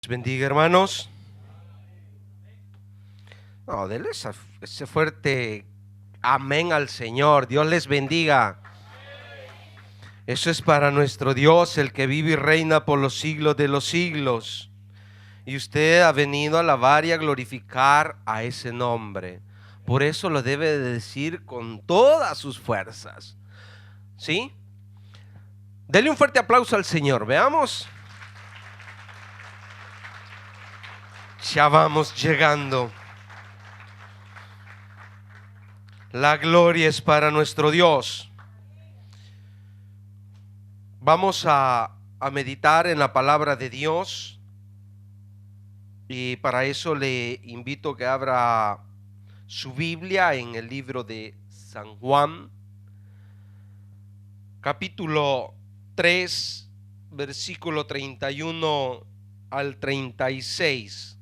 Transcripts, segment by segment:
Bendiga, hermanos. No, denle ese fuerte amén al Señor. Dios les bendiga. Eso es para nuestro Dios, el que vive y reina por los siglos de los siglos. Y usted ha venido a alabar y a glorificar a ese nombre. Por eso lo debe de decir con todas sus fuerzas. ¿Sí? Dele un fuerte aplauso al Señor. Veamos. Ya vamos llegando. La gloria es para nuestro Dios. Vamos a meditar en la palabra de Dios. Y para eso le invito a que abra su Biblia en el libro de San Juan, capítulo 3, versículo 31 al 36.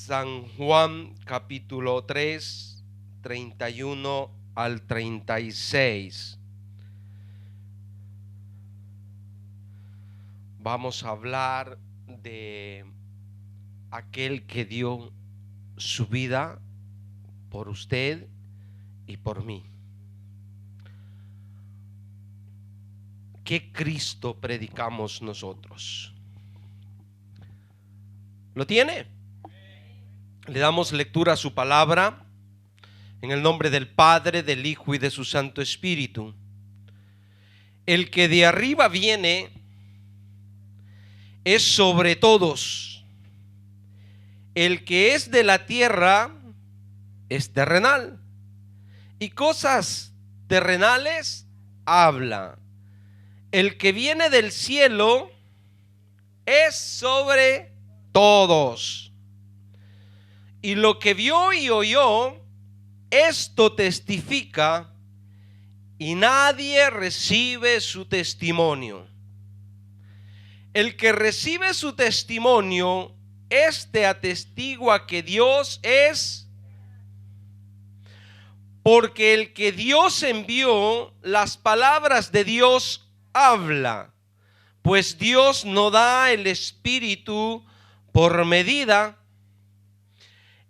San Juan, capítulo 3, 31 al 36. Vamos a hablar de aquel que dio su vida por usted y por mí. ¿Qué Cristo predicamos nosotros? ¿Lo tiene? Le damos lectura a su palabra en el nombre del Padre, del Hijo y de su Santo Espíritu. El que de arriba viene es sobre todos. El que es de la tierra es terrenal, y cosas terrenales habla. El que viene del cielo es sobre todos. Y lo que vio y oyó, esto testifica, y nadie recibe su testimonio. El que recibe su testimonio, este atestigua que Dios es, porque el que Dios envió, las palabras de Dios habla, pues Dios no da el Espíritu por medida.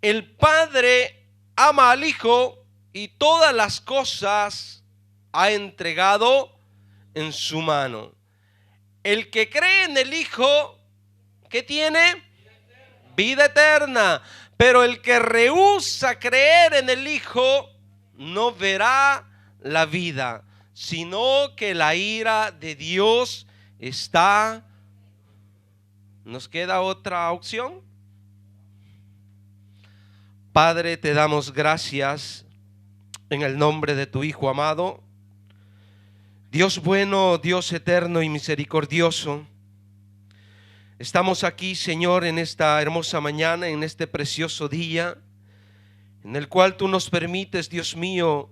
El Padre ama al Hijo y todas las cosas ha entregado en su mano. El que cree en el Hijo, ¿qué tiene? Vida eterna. Pero el que rehúsa creer en el Hijo no verá la vida, sino que la ira de Dios está. ¿Nos queda otra opción? Padre, te damos gracias en el nombre de tu Hijo amado. Dios bueno, Dios eterno y misericordioso, estamos aquí, Señor, en esta hermosa mañana, en este precioso día, en el cual tú nos permites, Dios mío,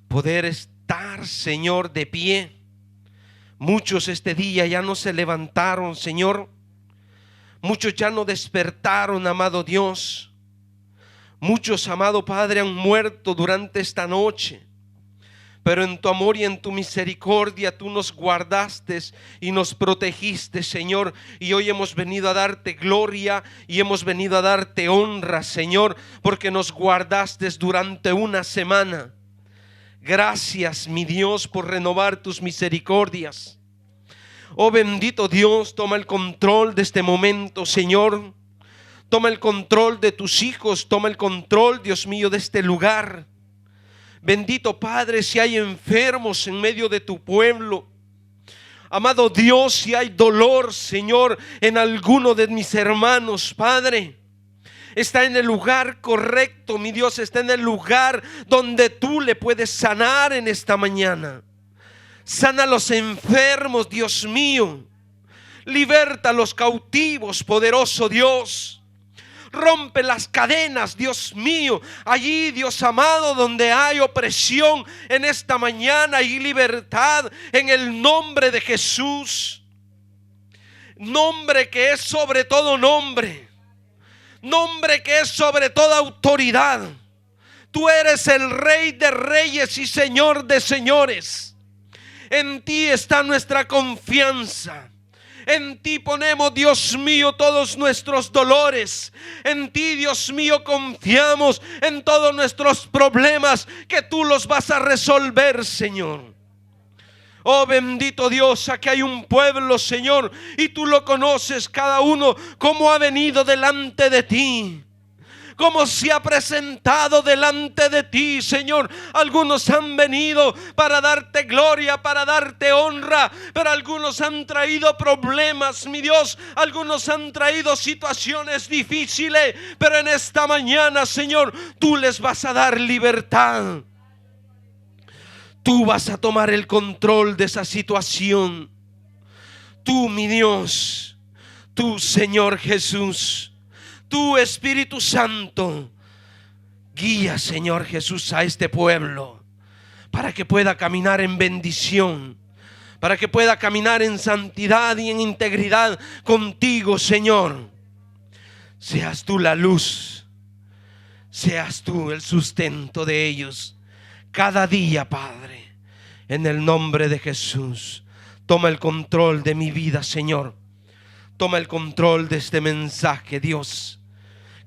poder estar, Señor, de pie. Muchos este día ya no se levantaron, Señor. Muchos ya no despertaron, amado Dios. Muchos, amado Padre, han muerto durante esta noche. Pero en tu amor y en tu misericordia tú nos guardaste y nos protegiste, Señor. Y hoy hemos venido a darte gloria y hemos venido a darte honra, Señor, porque nos guardaste durante una semana. Gracias, mi Dios, por renovar tus misericordias. Oh bendito Dios, toma el control de este momento, Señor. Toma el control de tus hijos, toma el control, Dios mío, de este lugar. Bendito Padre, si hay enfermos en medio de tu pueblo, amado Dios, si hay dolor, Señor, en alguno de mis hermanos, Padre, está en el lugar correcto, mi Dios, está en el lugar donde tú le puedes sanar en esta mañana. Sana a los enfermos, Dios mío. Liberta a los cautivos, poderoso Dios. Rompe las cadenas, Dios mío. Allí, Dios amado, donde hay opresión, en esta mañana y libertad en el nombre de Jesús. Nombre que es sobre todo nombre. Nombre que es sobre toda autoridad. Tú eres el Rey de reyes y Señor de señores. En ti está nuestra confianza. En ti ponemos, Dios mío, todos nuestros dolores. En ti, Dios mío, confiamos en todos nuestros problemas, que tú los vas a resolver, Señor. Oh bendito Dios, aquí hay un pueblo, Señor, y tú lo conoces cada uno, cómo ha venido delante de ti, cómo se ha presentado delante de ti, Señor. Algunos han venido para darte gloria, para darte honra, pero algunos han traído problemas, mi Dios. Algunos han traído situaciones difíciles, pero en esta mañana, Señor, tú les vas a dar libertad. Tú vas a tomar el control de esa situación. Tú, mi Dios, tú, Señor Jesús, tú, Espíritu Santo, guía, Señor Jesús, a este pueblo para que pueda caminar en bendición, para que pueda caminar en santidad y en integridad contigo, Señor. Seas tú la luz, seas tú el sustento de ellos cada día, Padre, en el nombre de Jesús. Toma el control de mi vida, Señor. Toma el control de este mensaje, Dios,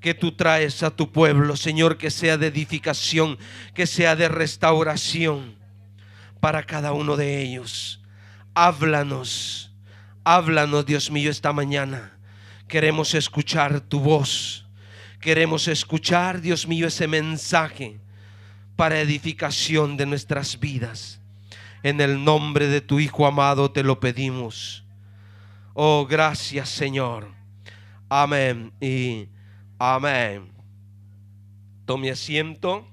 que tú traes a tu pueblo, Señor, que sea de edificación, que sea de restauración para cada uno de ellos. Háblanos, háblanos, Dios mío, esta mañana. Queremos escuchar tu voz. Queremos escuchar, Dios mío, ese mensaje para edificación de nuestras vidas. En el nombre de tu Hijo amado te lo pedimos. Oh, gracias, Señor. Amén y amén. Tome asiento.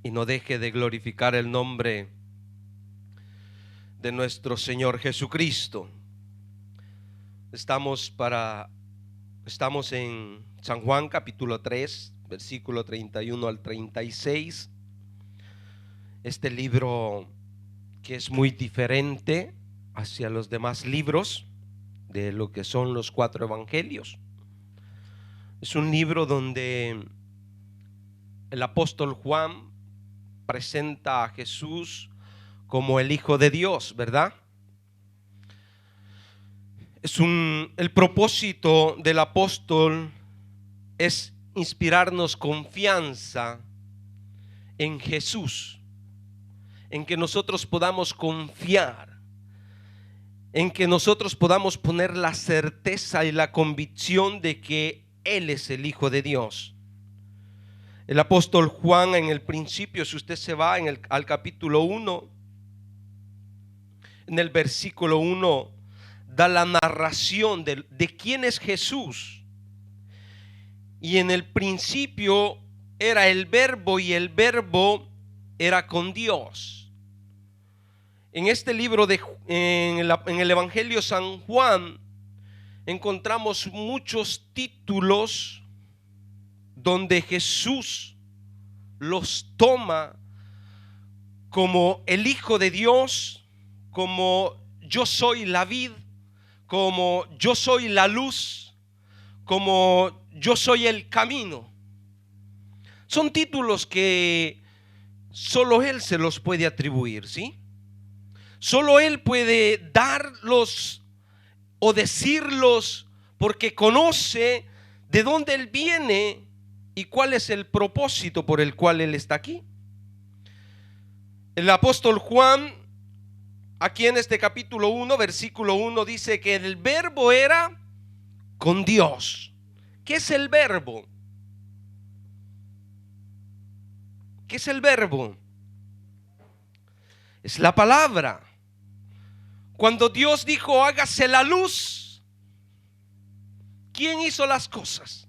Y no deje de glorificar el nombre de nuestro Señor Jesucristo. Estamos en San Juan capítulo 3, versículo 31 al 36. Este libro que es muy diferente hacia los demás libros de lo que son los 4 evangelios. Es un libro donde el apóstol Juan presenta a Jesús como el Hijo de Dios, ¿verdad? El propósito del apóstol es inspirarnos confianza en Jesús, en que nosotros podamos confiar, en que nosotros podamos poner la certeza y la convicción de que Él es el Hijo de Dios. El apóstol Juan, en el principio, si usted se va al capítulo 1, en el versículo 1, da la narración de quién es Jesús. Y en el principio era el Verbo, y el Verbo era con Dios. En este libro en el Evangelio San Juan encontramos muchos títulos donde Jesús los toma como el Hijo de Dios, como yo soy la vid, como yo soy la luz, como yo soy el camino. Son títulos que solo Él se los puede atribuir, ¿sí? Solo Él puede darlos o decirlos, porque conoce de dónde Él viene y cuál es el propósito por el cual Él está aquí. El apóstol Juan, aquí en este capítulo 1, versículo 1, dice que el Verbo era con Dios. ¿Qué es el Verbo? ¿Qué es el Verbo? Es la palabra. Cuando Dios dijo hágase la luz, ¿quién hizo las cosas?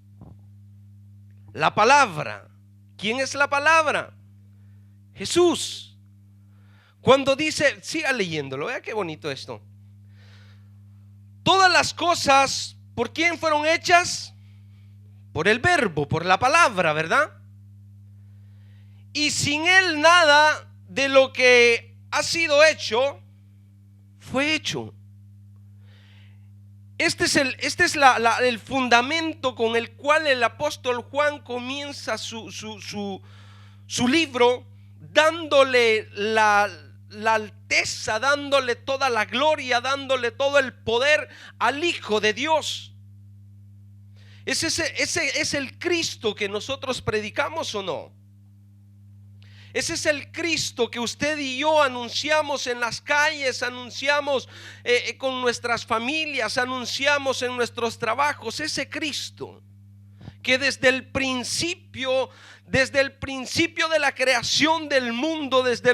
La palabra. ¿Quién es la palabra? Jesús. Cuando dice, siga leyéndolo, vea qué bonito esto. Todas las cosas, ¿por quién fueron hechas? Por el Verbo, por la palabra, ¿verdad? Y sin Él nada de lo que, ha sido hecho, fue hecho. Este es el fundamento con el cual el apóstol Juan comienza su libro, dándole la alteza, dándole toda la gloria, dándole todo el poder al Hijo de Dios. Ese es el Cristo que nosotros predicamos, ¿o no? Ese es el Cristo que usted y yo anunciamos en las calles, anunciamos con nuestras familias, anunciamos en nuestros trabajos. Ese Cristo que desde el principio de la creación del mundo, desde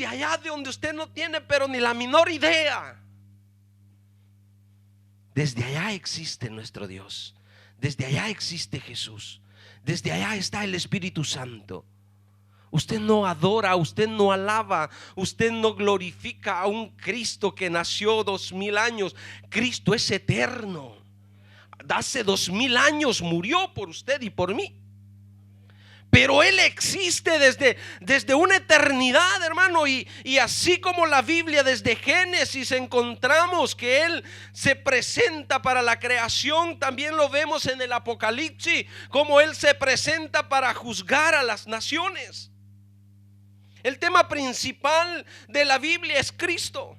allá de donde usted no tiene pero ni la menor idea, desde allá existe nuestro Dios, desde allá existe Jesús, desde allá está el Espíritu Santo. Usted no adora, usted no alaba, usted no glorifica a un Cristo que nació 2000 años. Cristo es eterno. Hace 2000 años murió por usted y por mí. Pero Él existe desde una eternidad, hermano. Y así como la Biblia desde Génesis encontramos que Él se presenta para la creación, también lo vemos en el Apocalipsis, como Él se presenta para juzgar a las naciones. El tema principal de la Biblia es Cristo.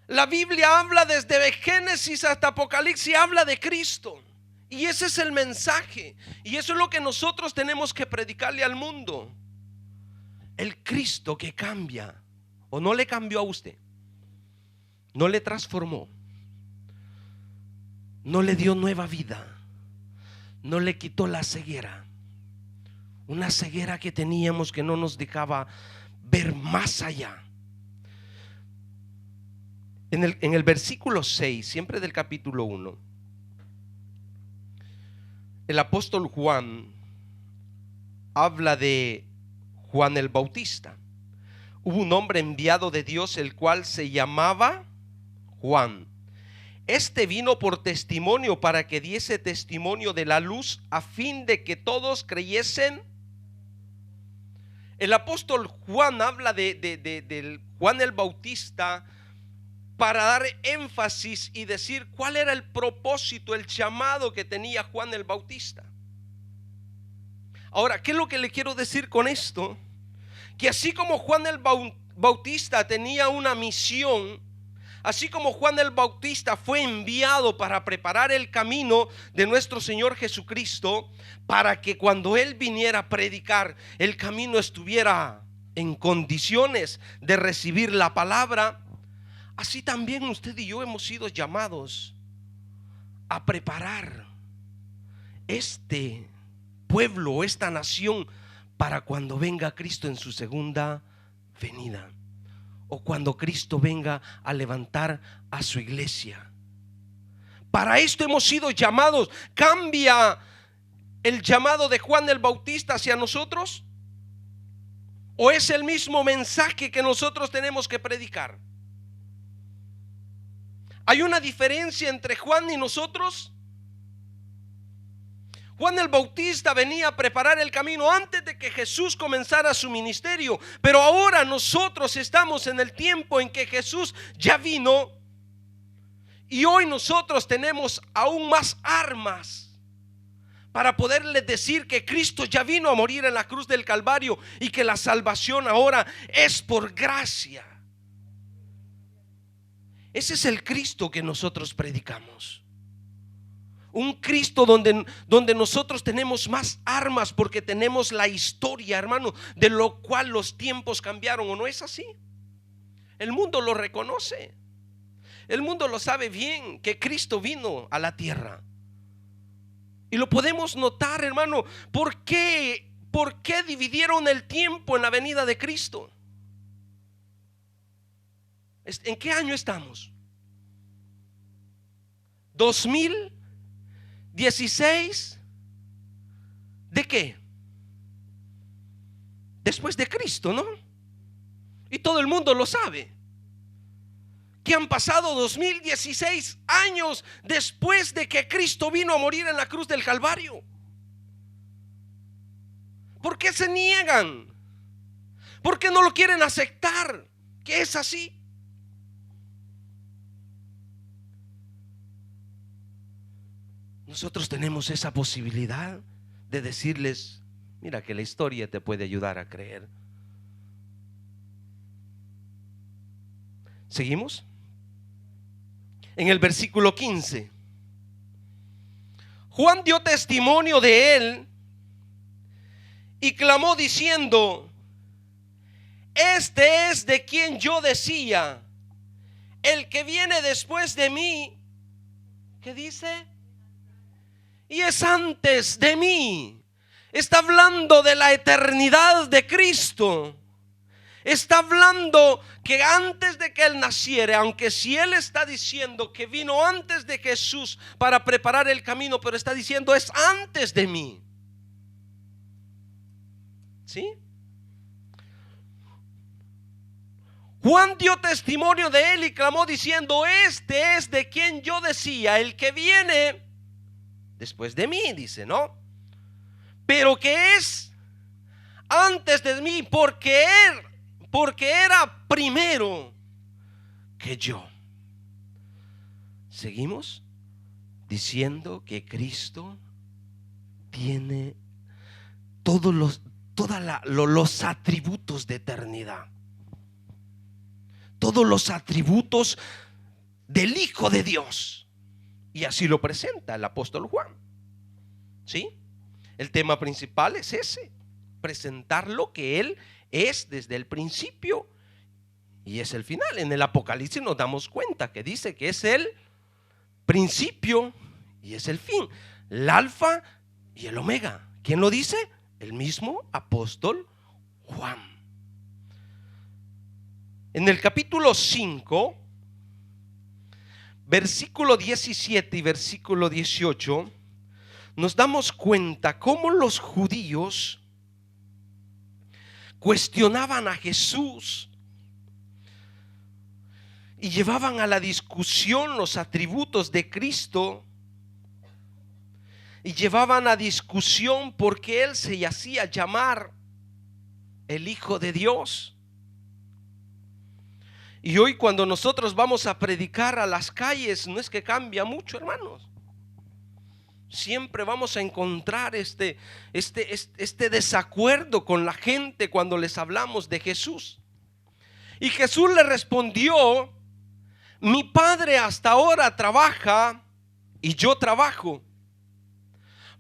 La Biblia habla desde Génesis hasta Apocalipsis, habla de Cristo. Y ese es el mensaje. Y eso es lo que nosotros tenemos que predicarle al mundo. El Cristo que cambia. ¿O no le cambió a usted? No le transformó. No le dio nueva vida. No le quitó la ceguera. Una ceguera que teníamos que no nos dejaba ver más allá. En el versículo 6, siempre del capítulo 1, el apóstol Juan habla de Juan el Bautista. Hubo un hombre enviado de Dios, el cual se llamaba Juan. Este vino por testimonio, para que diese testimonio de la luz, a fin de que todos creyesen. El apóstol Juan habla de Juan el Bautista para dar énfasis y decir cuál era el propósito, el llamado que tenía Juan el Bautista. Ahora, ¿qué es lo que le quiero decir con esto? Que así como Juan el Bautista tenía una misión, así como Juan el Bautista fue enviado para preparar el camino de nuestro Señor Jesucristo, para que cuando Él viniera a predicar, el camino estuviera en condiciones de recibir la palabra, así también usted y yo hemos sido llamados a preparar este pueblo, esta nación, para cuando venga Cristo en su segunda venida, o cuando Cristo venga a levantar a su iglesia. Para esto hemos sido llamados. ¿Cambia el llamado de Juan el Bautista hacia nosotros? ¿O es el mismo mensaje que nosotros tenemos que predicar? ¿Hay una diferencia entre Juan y nosotros? Juan el Bautista venía a preparar el camino antes de que Jesús comenzara su ministerio, pero ahora nosotros estamos en el tiempo en que Jesús ya vino, y hoy nosotros tenemos aún más armas para poderles decir que Cristo ya vino a morir en la cruz del Calvario y que la salvación ahora es por gracia. Ese es el Cristo que nosotros predicamos. Un Cristo donde nosotros tenemos más armas, porque tenemos la historia, hermano, de lo cual los tiempos cambiaron. ¿O no es así? El mundo lo reconoce. El mundo lo sabe bien, que Cristo vino a la tierra. Y lo podemos notar, hermano. ¿Por qué dividieron el tiempo en la venida de Cristo? ¿En qué año estamos? 2016. ¿De qué? Después de Cristo, ¿no? Y todo el mundo lo sabe, que han pasado 2016 años después de que Cristo vino a morir en la cruz del Calvario. ¿Por qué se niegan? ¿Por qué no lo quieren aceptar que es así? nosotros tenemos esa posibilidad de decirles: mira que la historia te puede ayudar a creer. ¿Seguimos? En el versículo 15, Juan dio testimonio de él y clamó diciendo: este es de quien yo decía, el que viene después de mí, ¿qué dice? Y es antes de mí. Está hablando de la eternidad de Cristo. Está hablando que antes de que Él naciera, aunque si Él está diciendo que vino antes de Jesús para preparar el camino, pero está diciendo es antes de mí. ¿Sí? Juan dio testimonio de él y clamó diciendo: este es de quien yo decía, el que viene después de mí, dice, ¿no? Pero que es antes de mí, porque era primero que yo. Seguimos diciendo que Cristo tiene todos los atributos de eternidad, todos los atributos del Hijo de Dios. Y así lo presenta el apóstol Juan. ¿Sí? El tema principal es ese: presentar lo que Él es desde el principio y es el final. En el Apocalipsis nos damos cuenta que dice que es el principio y es el fin, el alfa y el omega. ¿Quién lo dice? El mismo apóstol Juan. En el capítulo 5, versículo 17 y versículo 18, nos damos cuenta cómo los judíos cuestionaban a Jesús y llevaban a la discusión los atributos de Cristo, y llevaban a discusión porque Él se hacía llamar el Hijo de Dios. Y hoy cuando nosotros vamos a predicar a las calles, no es que cambia mucho, hermanos. Siempre vamos a encontrar este desacuerdo con la gente cuando les hablamos de Jesús. Y Jesús le respondió: mi Padre hasta ahora trabaja y yo trabajo.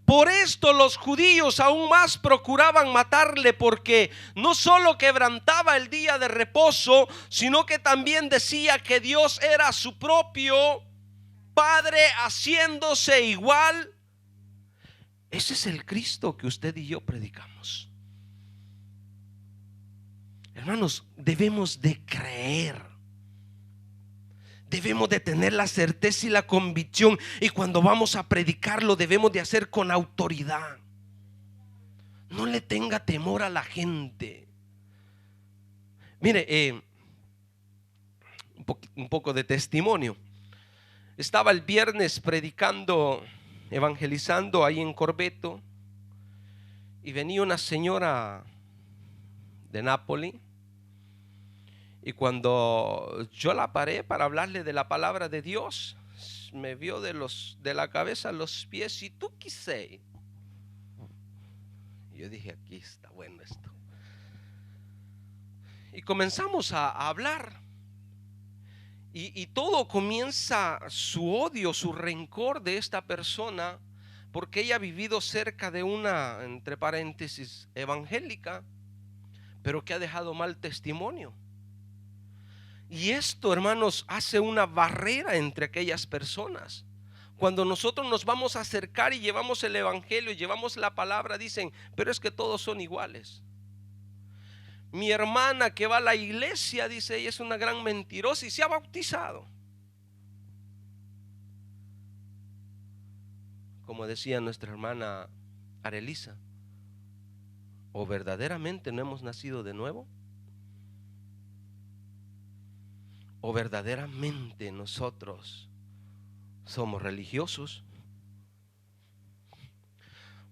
Por esto los judíos aún más procuraban matarle, porque no solo quebrantaba el día de reposo, sino que también decía que Dios era su propio Padre, haciéndose igual. Ese es el Cristo que usted y yo predicamos. Hermanos, debemos de creer. Debemos de tener la certeza y la convicción, y cuando vamos a predicarlo debemos de hacer con autoridad. No le tenga temor a la gente. Mire, un poco de testimonio. Estaba el viernes predicando, evangelizando ahí en Corbeto, y venía una señora de Nápoles. Y cuando yo la paré para hablarle de la palabra de Dios, me vio de la cabeza a los pies: ¿y tú qué sé? Yo dije: aquí está bueno esto. Y comenzamos a hablar. Y todo comienza su odio, su rencor de esta persona, porque ella ha vivido cerca de una, entre paréntesis, evangélica, pero que ha dejado mal testimonio. Y esto, hermanos, hace una barrera entre aquellas personas. Cuando nosotros nos vamos a acercar y llevamos el evangelio y llevamos la palabra, dicen: pero es que todos son iguales. Mi hermana que va a la iglesia, dice ella, es una gran mentirosa y se ha bautizado. Como decía nuestra hermana Arelisa: ¿o verdaderamente no hemos nacido de nuevo? ¿O verdaderamente nosotros somos religiosos?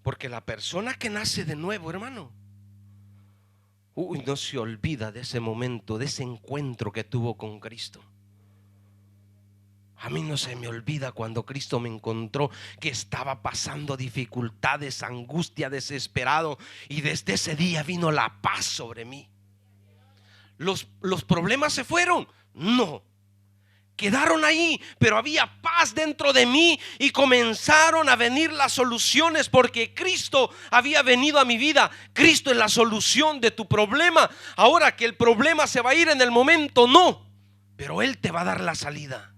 Porque la persona que nace de nuevo, hermano, no se olvida de ese momento, de ese encuentro que tuvo con Cristo. A mí no se me olvida cuando Cristo me encontró, que estaba pasando dificultades, angustia, desesperado, y desde ese día vino la paz sobre mí. ¿Los problemas se fueron? No, quedaron ahí, pero había paz dentro de mí y comenzaron a venir las soluciones, porque Cristo había venido a mi vida. Cristo es la solución de tu problema. Ahora que el problema se va a ir en el momento, no, pero Él te va a dar la salida.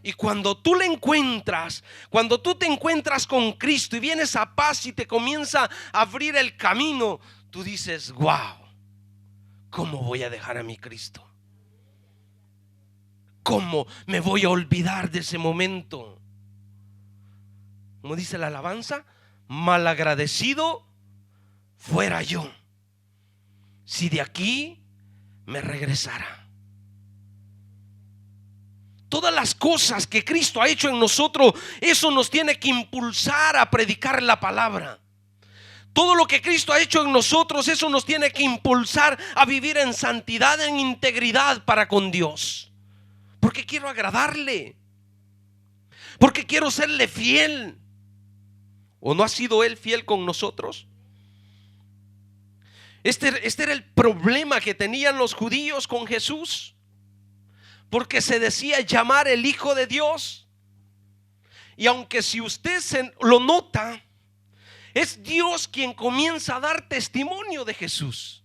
Y cuando tú le encuentras, cuando tú te encuentras con Cristo y vienes a paz y te comienza a abrir el camino, tú dices: wow, ¿cómo voy a dejar a mi Cristo? ¿Cómo me voy a olvidar de ese momento? Como dice la alabanza: malagradecido fuera yo si de aquí me regresara. Todas las cosas que Cristo ha hecho en nosotros, eso nos tiene que impulsar a predicar la palabra. Todo lo que Cristo ha hecho en nosotros, eso nos tiene que impulsar a vivir en santidad, en integridad para con Dios. Porque quiero agradarle, porque quiero serle fiel. ¿O no ha sido Él fiel con nosotros? Este era el problema que tenían los judíos con Jesús, porque se decía llamar el Hijo de Dios. Y aunque si usted lo nota, es Dios quien comienza a dar testimonio de Jesús.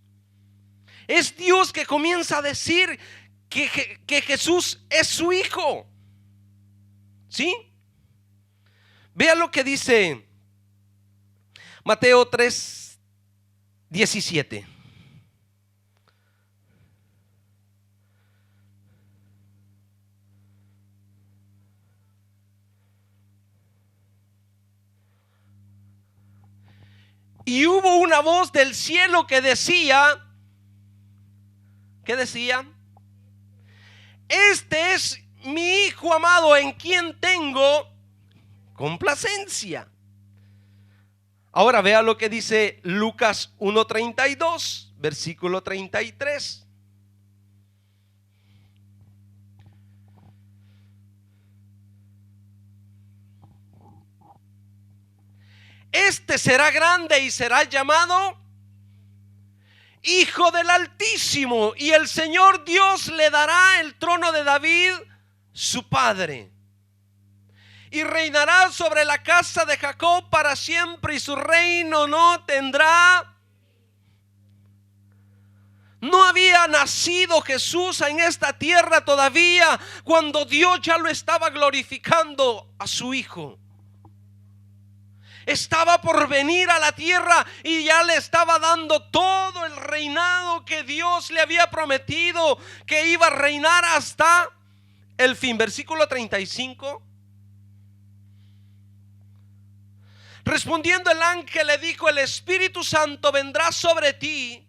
Es Dios que comienza a decir que Jesús es su Hijo. ¿Sí? Vea lo que dice Mateo 3:17. Y hubo una voz del cielo que decía, ¿qué decía? Este es mi Hijo amado, en quien tengo complacencia. Ahora vea lo que dice Lucas 1:32, versículo 33. Este será grande y será llamado Hijo del Altísimo, y el Señor Dios le dará el trono de David, su padre, y reinará sobre la casa de Jacob para siempre, y su reino no tendrá. No había nacido Jesús en esta tierra todavía, cuando Dios ya lo estaba glorificando a su Hijo. Estaba por venir a la tierra y ya le estaba dando todo el reinado que Dios le había prometido, que iba a reinar hasta el fin. Versículo 35. Respondiendo el ángel le dijo: el Espíritu Santo vendrá sobre ti,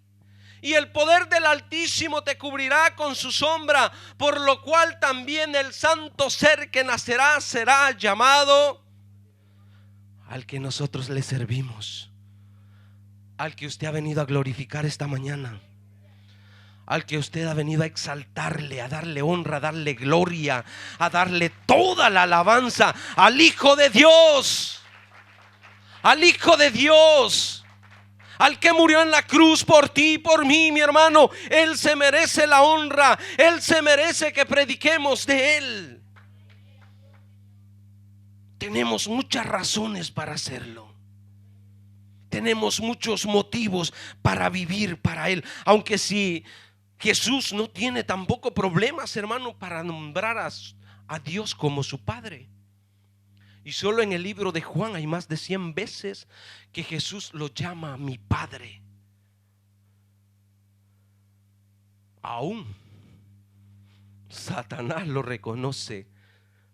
y el poder del Altísimo te cubrirá con su sombra, por lo cual también el santo ser que nacerá será llamado al que nosotros le servimos, al que usted ha venido a glorificar esta mañana, al que usted ha venido a exaltarle, a darle honra, a darle gloria, a darle toda la alabanza, al Hijo de Dios, al Hijo de Dios, al que murió en la cruz por ti y por mí, mi hermano. Él se merece la honra, Él se merece que prediquemos de Él. Tenemos muchas razones para hacerlo. Tenemos muchos motivos para vivir para Él. Aunque si Jesús no tiene tampoco problemas, hermano, para nombrar a Dios como su Padre. Y solo en el libro de Juan hay más de 100 veces que Jesús lo llama mi Padre. Aún Satanás lo reconoce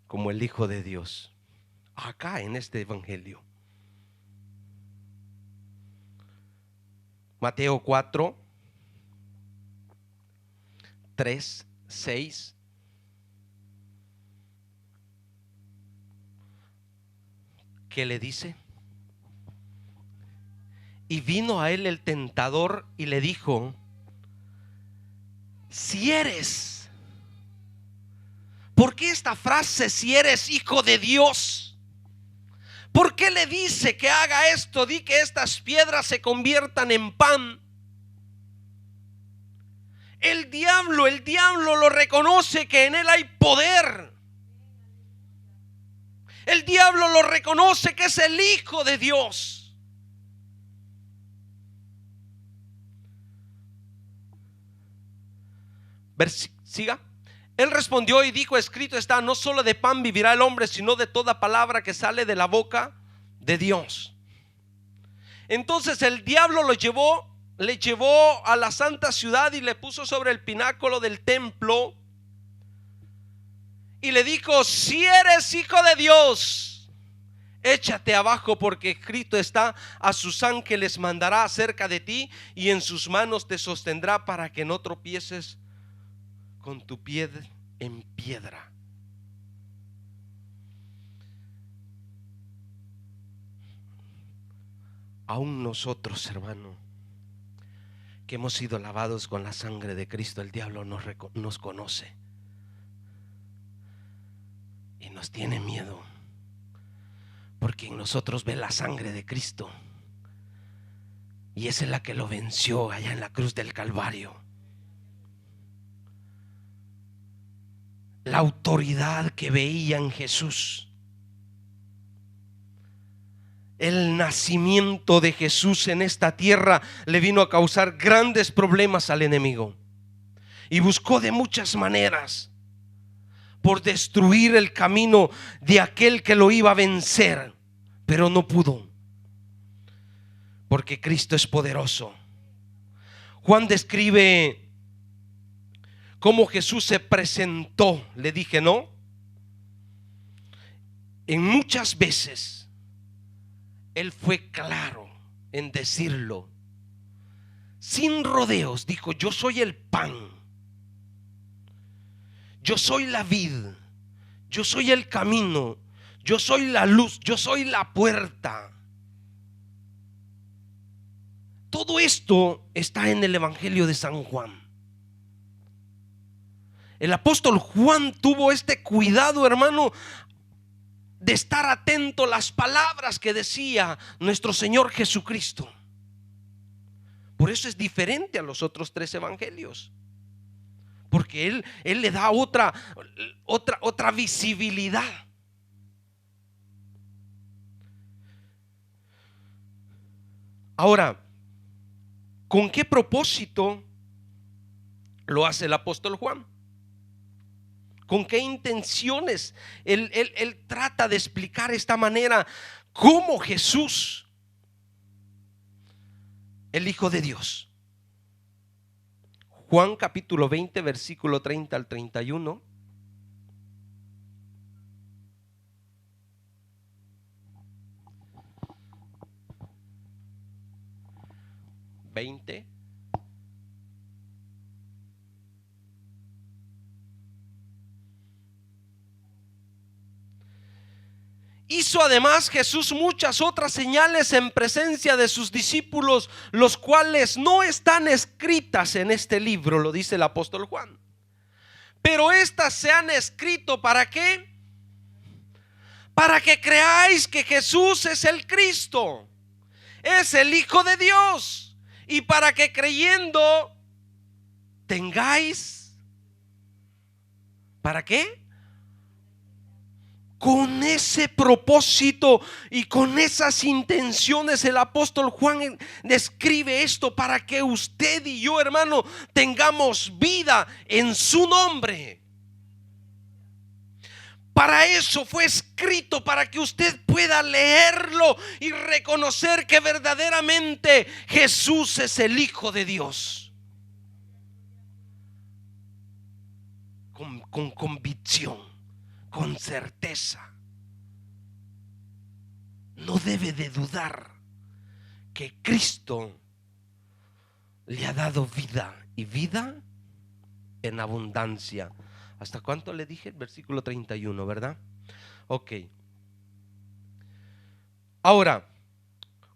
como el Hijo de Dios. Acá en este evangelio, Mateo 4, 3, 6. ¿Qué le dice? Y vino a él el tentador y le dijo: si eres, ¿por qué esta frase, si eres hijo de Dios? ¿Por qué le dice que haga esto? Di que estas piedras se conviertan en pan. El diablo lo reconoce, que en él hay poder. El diablo lo reconoce, que es el Hijo de Dios. Siga. Él respondió y dijo: escrito está, no solo de pan vivirá el hombre, sino de toda palabra que sale de la boca de Dios. Entonces el diablo le llevó a la santa ciudad y le puso sobre el pináculo del templo y le dijo: si eres hijo de Dios, échate abajo, porque escrito está, a sus ángeles mandará acerca de ti y en sus manos te sostendrá para que no tropieces con tu pie en piedra. Aún nosotros, hermano, que hemos sido lavados con la sangre de Cristo, el diablo nos conoce y nos tiene miedo, porque en nosotros ve la sangre de Cristo, y esa es la que lo venció allá en la cruz del Calvario. La autoridad que veía en Jesús, el nacimiento de Jesús en esta tierra, le vino a causar grandes problemas al enemigo, y buscó de muchas maneras por destruir el camino de aquel que lo iba a vencer, pero no pudo, porque Cristo es poderoso. Juan describe cómo Jesús se presentó. Le dije, ¿no? En muchas veces Él fue claro en decirlo, sin rodeos. Dijo: yo soy el pan, yo soy la vid, yo soy el camino, yo soy la luz, yo soy la puerta. Todo esto está en el Evangelio de San Juan. El apóstol Juan tuvo este cuidado, hermano, de estar atento a las palabras que decía nuestro Señor Jesucristo. Por eso es diferente a los otros tres evangelios, porque él le da otra visibilidad. Ahora, ¿con qué propósito lo hace el apóstol Juan? ¿Con qué intenciones él trata de explicar esta manera cómo Jesús, el Hijo de Dios? Juan capítulo 20, versículo 30 al 31. Hizo además Jesús muchas otras señales en presencia de sus discípulos, los cuales no están escritas en este libro, lo dice el apóstol Juan. Pero estas se han escrito, ¿para qué? Para que creáis que Jesús es el Cristo, es el Hijo de Dios, y para que creyendo tengáis, ¿para qué? Con ese propósito y con esas intenciones el apóstol Juan describe esto, para que usted y yo, hermano, tengamos vida en su nombre. Para eso fue escrito, para que usted pueda leerlo y reconocer que verdaderamente Jesús es el Hijo de Dios. Con convicción, con certeza. No debe de dudar que Cristo le ha dado vida, y vida en abundancia. ¿Hasta cuánto le dije? El versículo 31, ¿verdad? Ok. Ahora,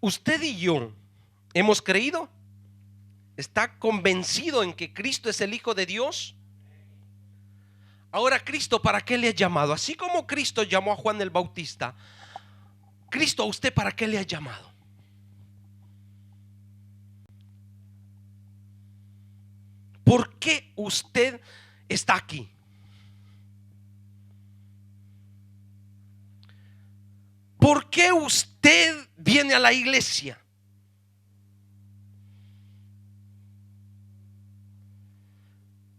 usted y yo hemos creído. ¿Está convencido en que Cristo es el Hijo de Dios? Ahora, Cristo, ¿para qué le ha llamado? Así como Cristo llamó a Juan el Bautista, Cristo, ¿a usted para qué le ha llamado? ¿Por qué usted está aquí? ¿Por qué usted viene a la iglesia?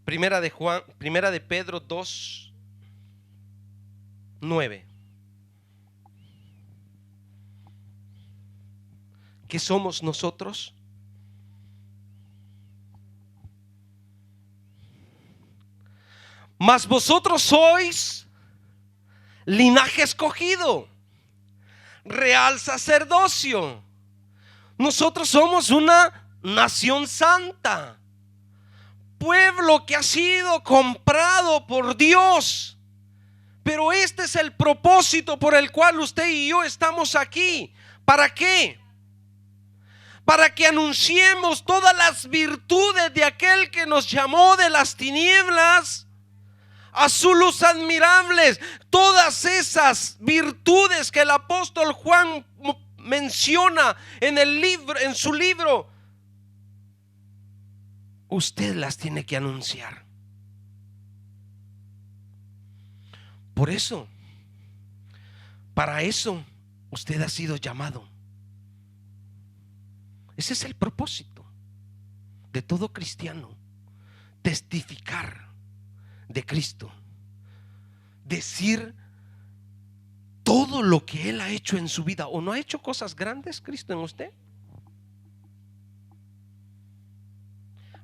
Primera de Pedro 2:9. ¿Qué somos nosotros? Mas vosotros sois linaje escogido, real sacerdocio. Nosotros somos una nación santa, pueblo que ha sido comprado por Dios. Pero este es el propósito por el cual usted y yo estamos aquí. ¿Para qué? Para que anunciemos todas las virtudes de aquel que nos llamó de las tinieblas a su luz admirables. Todas esas virtudes que el apóstol Juan menciona en el libro, en su libro, usted las tiene que anunciar. Por eso, para eso usted ha sido llamado. Ese es el propósito de todo cristiano: testificar de Cristo, decir todo lo que Él ha hecho en su vida. ¿O no ha hecho cosas grandes Cristo en usted?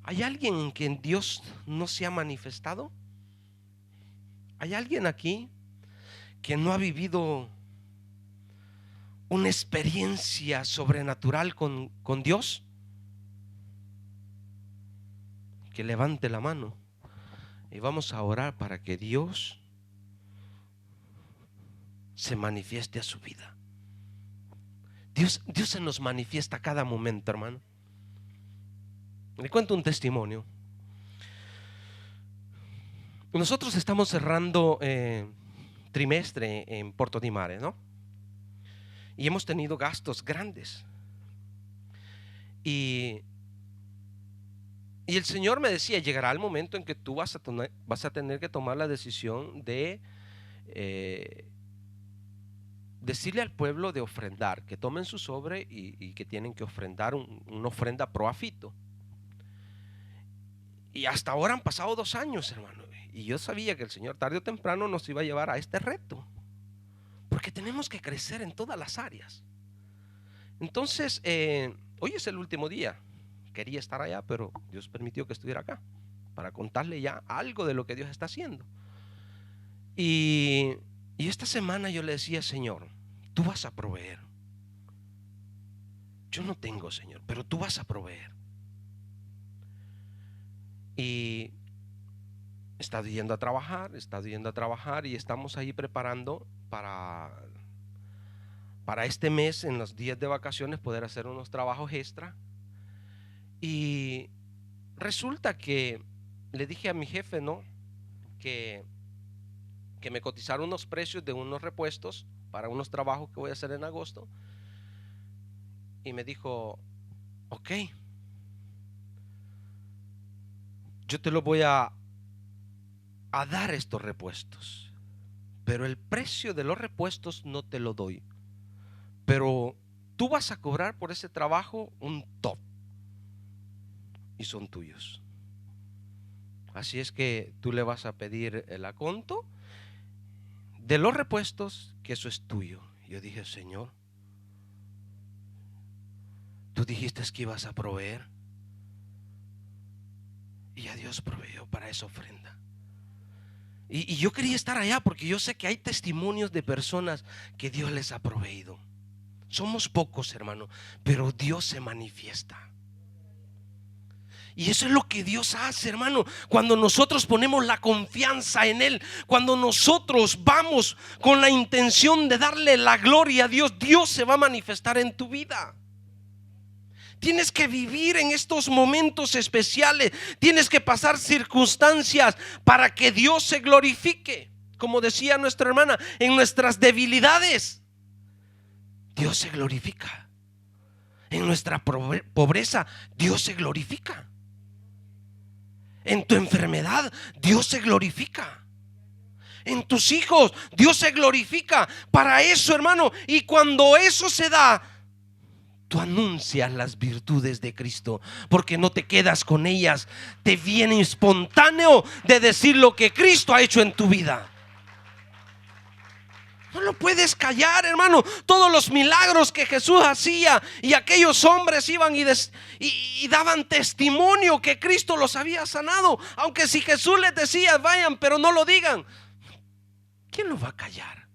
¿Hay alguien en quien Dios no se ha manifestado? ¿Hay alguien aquí que no ha vivido una experiencia sobrenatural con Dios? Que levante la mano y vamos a orar para que Dios se manifieste a su vida. Dios se nos manifiesta a cada momento, hermano. Le cuento un testimonio. Nosotros estamos cerrando trimestre en Puerto de Mares, ¿no? Y hemos tenido gastos grandes. Y el Señor me decía: llegará el momento en que tú vas a tener que tomar la decisión de decirle al pueblo de ofrendar, que tomen su sobre y que tienen que ofrendar una ofrenda pro afito. Y hasta ahora han pasado 2 años, hermano, y yo sabía que el Señor tarde o temprano nos iba a llevar a este reto, porque tenemos que crecer en todas las áreas. Entonces, hoy es el último día. Quería estar allá, pero Dios permitió que estuviera acá para contarle ya algo de lo que Dios está haciendo. Y esta semana yo le decía: Señor, tú vas a proveer. Yo no tengo, Señor, pero tú vas a proveer. Y he estado yendo a trabajar y estamos ahí preparando para este mes, en los días de vacaciones, poder hacer unos trabajos extra. Y resulta que le dije a mi jefe, ¿no?, que me cotizaron unos precios de unos repuestos para unos trabajos que voy a hacer en agosto. Y me dijo: ok, yo te lo voy a dar estos repuestos, pero el precio de los repuestos no te lo doy, pero tú vas a cobrar por ese trabajo un top y son tuyos. Así es que tú le vas a pedir el aconto de los repuestos, que eso es tuyo. Yo dije: Señor, tú dijiste que ibas a proveer, y a Dios proveyó para esa ofrenda. Y yo quería estar allá porque yo sé que hay testimonios de personas que Dios les ha proveído. Somos pocos, hermano, pero Dios se manifiesta. Y eso es lo que Dios hace, hermano, cuando nosotros ponemos la confianza en Él, cuando nosotros vamos con la intención de darle la gloria a Dios, Dios se va a manifestar en tu vida. Tienes que vivir en estos momentos especiales. Tienes que pasar circunstancias para que Dios se glorifique. Como decía nuestra hermana, en nuestras debilidades Dios se glorifica. En nuestra pobreza Dios se glorifica. En tu enfermedad Dios se glorifica. En tus hijos Dios se glorifica. Para eso, hermano, y cuando eso se da, tú anuncias las virtudes de Cristo, porque no te quedas con ellas. Te viene espontáneo de decir lo que Cristo ha hecho en tu vida. No lo puedes callar, hermano. Todos los milagros que Jesús hacía, y aquellos hombres iban y daban testimonio que Cristo los había sanado. Aunque si Jesús les decía vayan, pero no lo digan, ¿quién lo va a callar?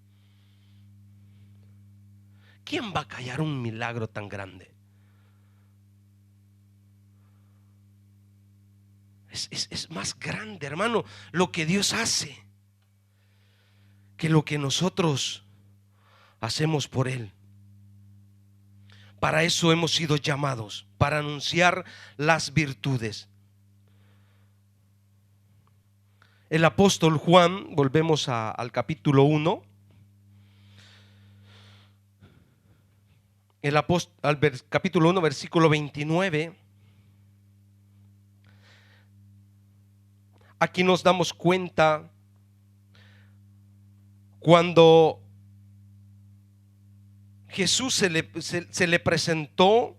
¿Quién va a callar un milagro tan grande? Es más grande, hermano, lo que Dios hace que lo que nosotros hacemos por Él. Para eso hemos sido llamados, para anunciar las virtudes. El apóstol Juan, volvemos al capítulo 1. Capítulo 1, versículo 29. Aquí nos damos cuenta cuando Jesús se le presentó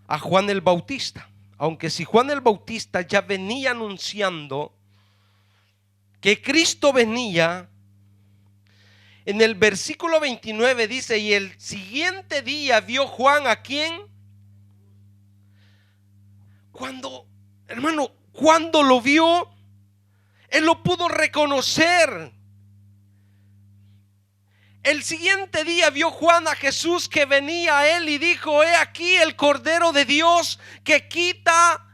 a Juan el Bautista. Aunque si Juan el Bautista ya venía anunciando que Cristo venía, en el versículo 29 dice: y el siguiente día vio Juan a quién. Hermano, cuando lo vio, él lo pudo reconocer. El siguiente día vio Juan a Jesús que venía a él y dijo: he aquí el Cordero de Dios que quita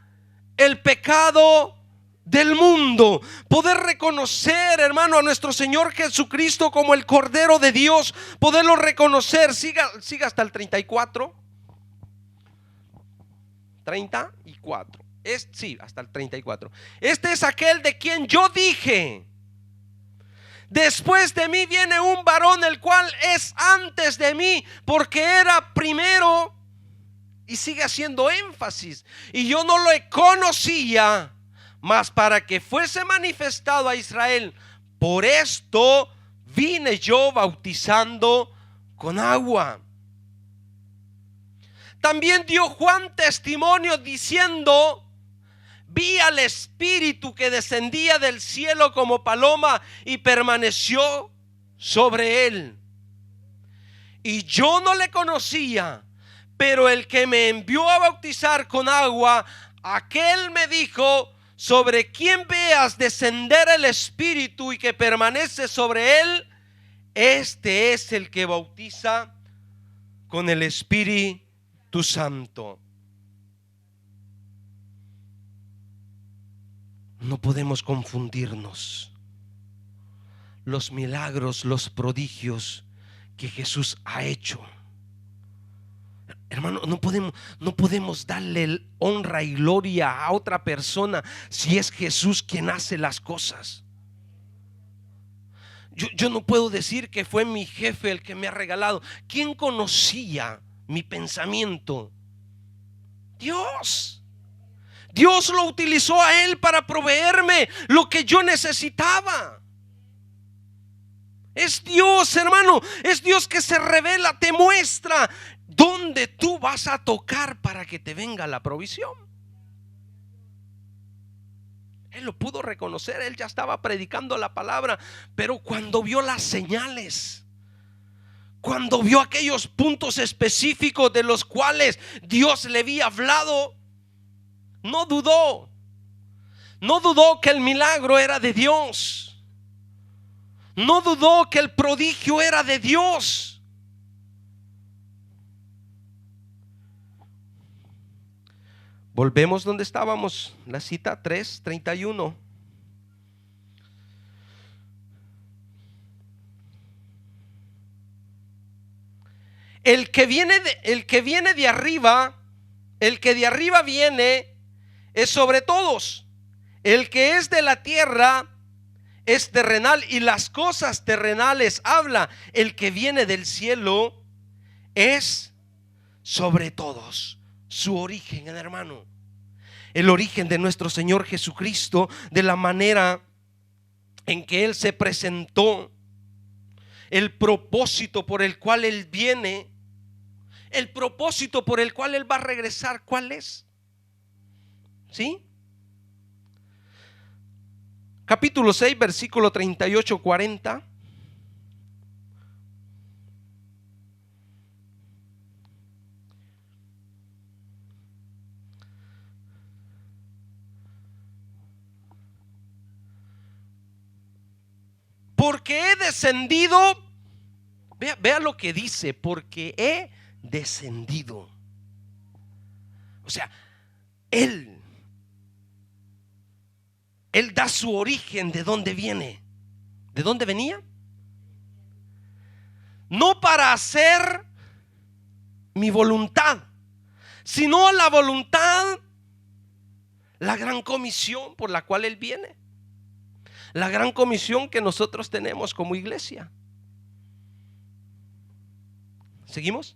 el pecado del mundo. Poder reconocer, hermano, a nuestro Señor Jesucristo como el Cordero de Dios, poderlo reconocer. Siga hasta el 34. 34. Sí, hasta el 34. Este es aquel de quien yo dije: después de mí viene un varón, el cual es antes de mí, porque era primero. Y sigue haciendo énfasis: y yo no lo conocía, mas para que fuese manifestado a Israel, por esto vine yo bautizando con agua. También dio Juan testimonio diciendo: vi al Espíritu que descendía del cielo como paloma y permaneció sobre él. Y yo no le conocía, pero el que me envió a bautizar con agua, aquel me dijo: sobre quien veas descender el Espíritu y que permanece sobre él, este es el que bautiza con el Espíritu Santo. No podemos confundirnos. Los milagros, los prodigios que Jesús ha hecho, hermano, no podemos darle honra y gloria a otra persona si es Jesús quien hace las cosas. Yo no puedo decir que fue mi jefe el que me ha regalado. ¿Quién conocía mi pensamiento? Dios. Dios lo utilizó a él para proveerme lo que yo necesitaba. Es Dios, hermano, es Dios que se revela, te muestra dónde tú vas a tocar para que te venga la provisión. Él lo pudo reconocer, él ya estaba predicando la palabra, pero cuando vio las señales, cuando vio aquellos puntos específicos de los cuales Dios le había hablado, no dudó que el milagro era de Dios. No dudó que el prodigio era de Dios. Volvemos donde estábamos, la cita 3:31. El que viene de arriba El que de arriba viene es sobre todos. El que es de la tierra es terrenal y las cosas terrenales habla. El que viene del cielo es sobre todos. Su origen, hermano, el origen de nuestro Señor Jesucristo, de la manera en que Él se presentó, el propósito por el cual Él viene, el propósito por el cual Él va a regresar, ¿cuál es? ¿Sí? Capítulo 6, versículo 38-40. Porque he descendido, vea lo que dice, porque he descendido. O sea, Él da su origen, de dónde viene. ¿De dónde venía? No para hacer mi voluntad, sino la voluntad, la gran comisión por la cual Él viene. La gran comisión que nosotros tenemos como iglesia. ¿Seguimos?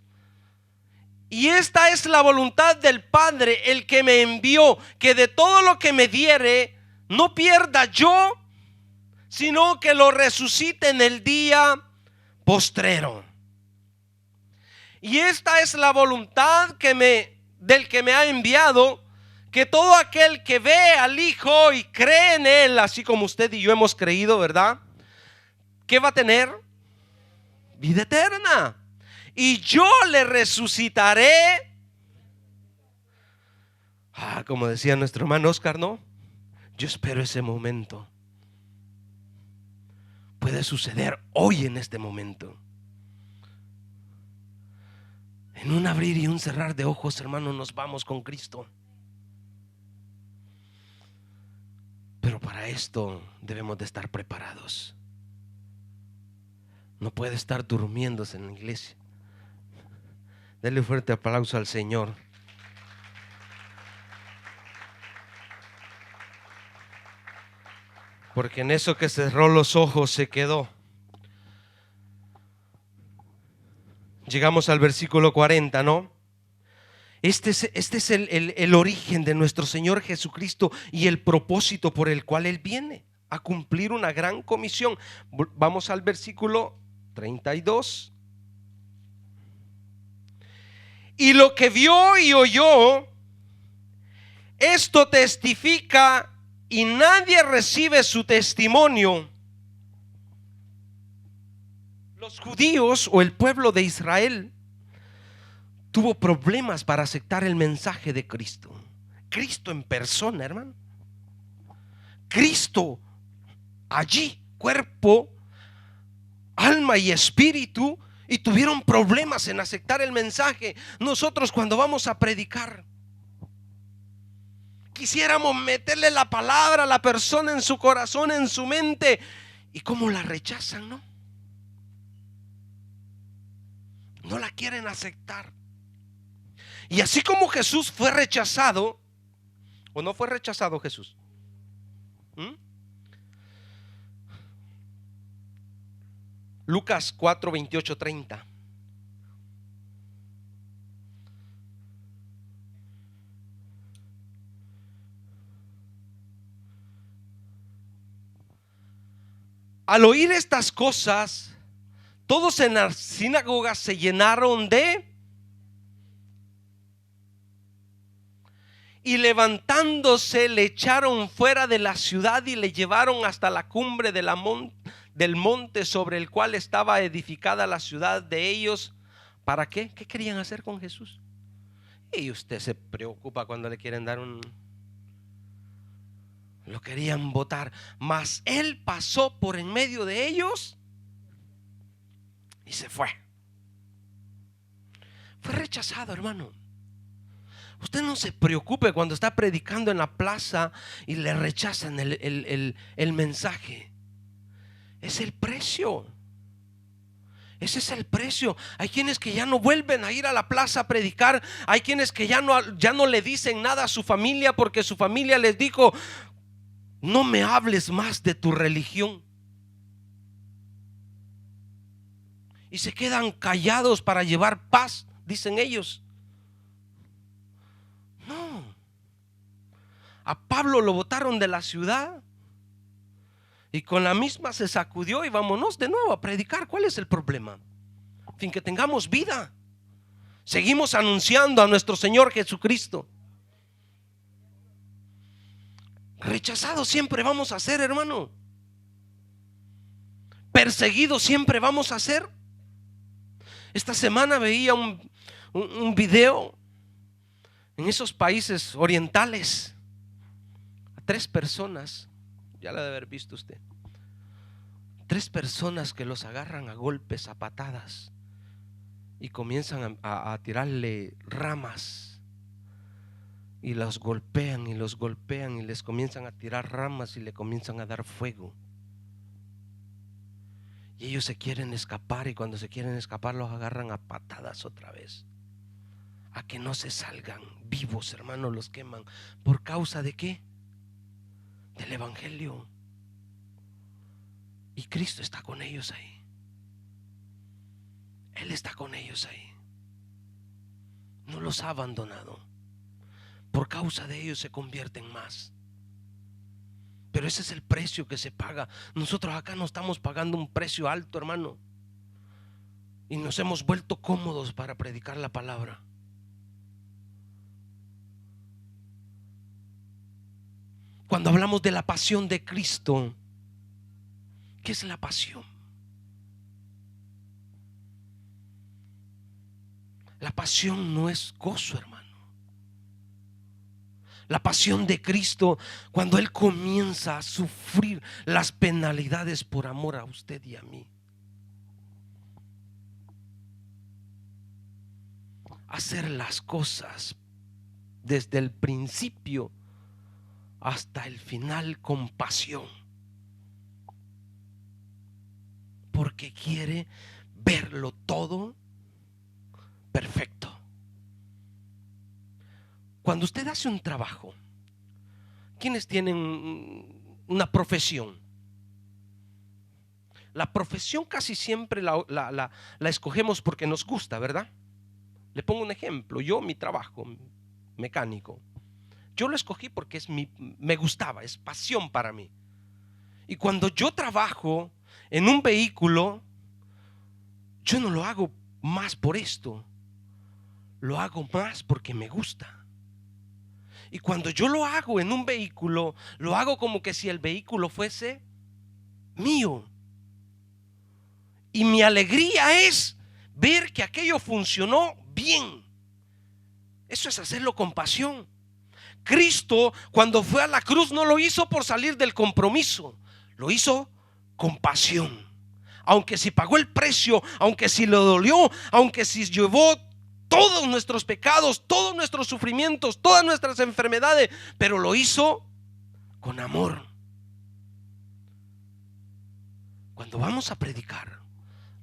Y esta es la voluntad del Padre, el que me envió, que de todo lo que me diere no pierda yo, sino que lo resucite en el día postrero. Y esta es la voluntad del que me ha enviado, que todo aquel que ve al Hijo y cree en Él, así como usted y yo hemos creído, ¿verdad? ¿Qué va a tener? Vida eterna. Y yo le resucitaré. Como decía nuestro hermano Oscar, ¿no? Yo espero ese momento. Puede suceder hoy, en este momento. En un abrir y un cerrar de ojos, hermano, nos vamos con Cristo. Pero para esto debemos de estar preparados. No puede estar durmiéndose en la iglesia. Denle un fuerte aplauso al Señor. Porque en eso que cerró los ojos se quedó. Llegamos al versículo 40, ¿no? Este es el origen de nuestro Señor Jesucristo y el propósito por el cual Él viene a cumplir una gran comisión. Vamos al versículo 32. Y lo que vio y oyó, esto testifica, y nadie recibe su testimonio. Los judíos o el pueblo de Israel tuvo problemas para aceptar el mensaje de Cristo. Cristo en persona, hermano. Cristo allí, cuerpo, alma y espíritu, y tuvieron problemas en aceptar el mensaje. Nosotros, cuando vamos a predicar, quisiéramos meterle la palabra a la persona en su corazón, en su mente, y cómo la rechazan, ¿no? No la quieren aceptar. Y así como Jesús fue rechazado, ¿o no fue rechazado Jesús? Lucas 4, 28, 30. Al oír estas cosas, todos en la sinagoga se llenaron y levantándose le echaron fuera de la ciudad y le llevaron hasta la cumbre del monte sobre el cual estaba edificada la ciudad de ellos. ¿Para qué? ¿Qué querían hacer con Jesús? Y usted se preocupa cuando le quieren dar lo querían botar, mas Él pasó por en medio de ellos y se fue. Fue rechazado, hermano. Usted no se preocupe cuando está predicando en la plaza y le rechazan el mensaje. Es el precio. Ese es el precio. Hay quienes que ya no vuelven a ir a la plaza a predicar. Hay quienes que ya no le dicen nada a su familia porque su familia les dijo: no me hables más de tu religión. Y se quedan callados para llevar paz, dicen ellos. No. A Pablo lo botaron de la ciudad y con la misma se sacudió y vámonos de nuevo a predicar. ¿Cuál es el problema? Sin que tengamos vida, seguimos anunciando a nuestro Señor Jesucristo. Rechazados siempre vamos a ser, hermano. Perseguidos siempre vamos a ser. Esta semana veía un video en esos países orientales a 3 personas. Ya la debe haber visto usted. 3 personas que los agarran a golpes, a patadas, y comienzan a tirarle ramas, y los golpean y los golpean y les comienzan a tirar ramas y le comienzan a dar fuego. Y ellos se quieren escapar, y cuando se quieren escapar los agarran a patadas otra vez, a que no se salgan vivos, hermanos, los queman. ¿Por causa de qué? Del evangelio. Y Cristo está con ellos ahí. Él está con ellos ahí. No los ha abandonado. Por causa de ellos se convierten más. Pero ese es el precio que se paga. Nosotros acá no estamos pagando un precio alto, hermano, y nos hemos vuelto cómodos para predicar la palabra. Cuando hablamos de la pasión de Cristo, ¿qué es la pasión? La pasión no es gozo, hermano. La pasión de Cristo, cuando Él comienza a sufrir las penalidades por amor a usted y a mí, hacer las cosas desde el principio hasta el final con pasión, porque quiere verlo todo perfecto. Cuando usted hace un trabajo, ¿quiénes tienen una profesión? La profesión casi siempre la escogemos porque nos gusta, ¿verdad? Le pongo un ejemplo. Yo, mi trabajo mecánico, yo lo escogí porque me gustaba, es pasión para mí. Y cuando yo trabajo en un vehículo, yo no lo hago más por esto, lo hago más porque me gusta. Y cuando yo lo hago en un vehículo, lo hago como que si el vehículo fuese mío. Y mi alegría es ver que aquello funcionó bien. Eso es hacerlo con pasión. Cristo, cuando fue a la cruz, no lo hizo por salir del compromiso, lo hizo con pasión. Aunque si pagó el precio, aunque si le dolió, aunque si llevó todos nuestros pecados, todos nuestros sufrimientos, todas nuestras enfermedades, pero lo hizo con amor. Cuando vamos a predicar,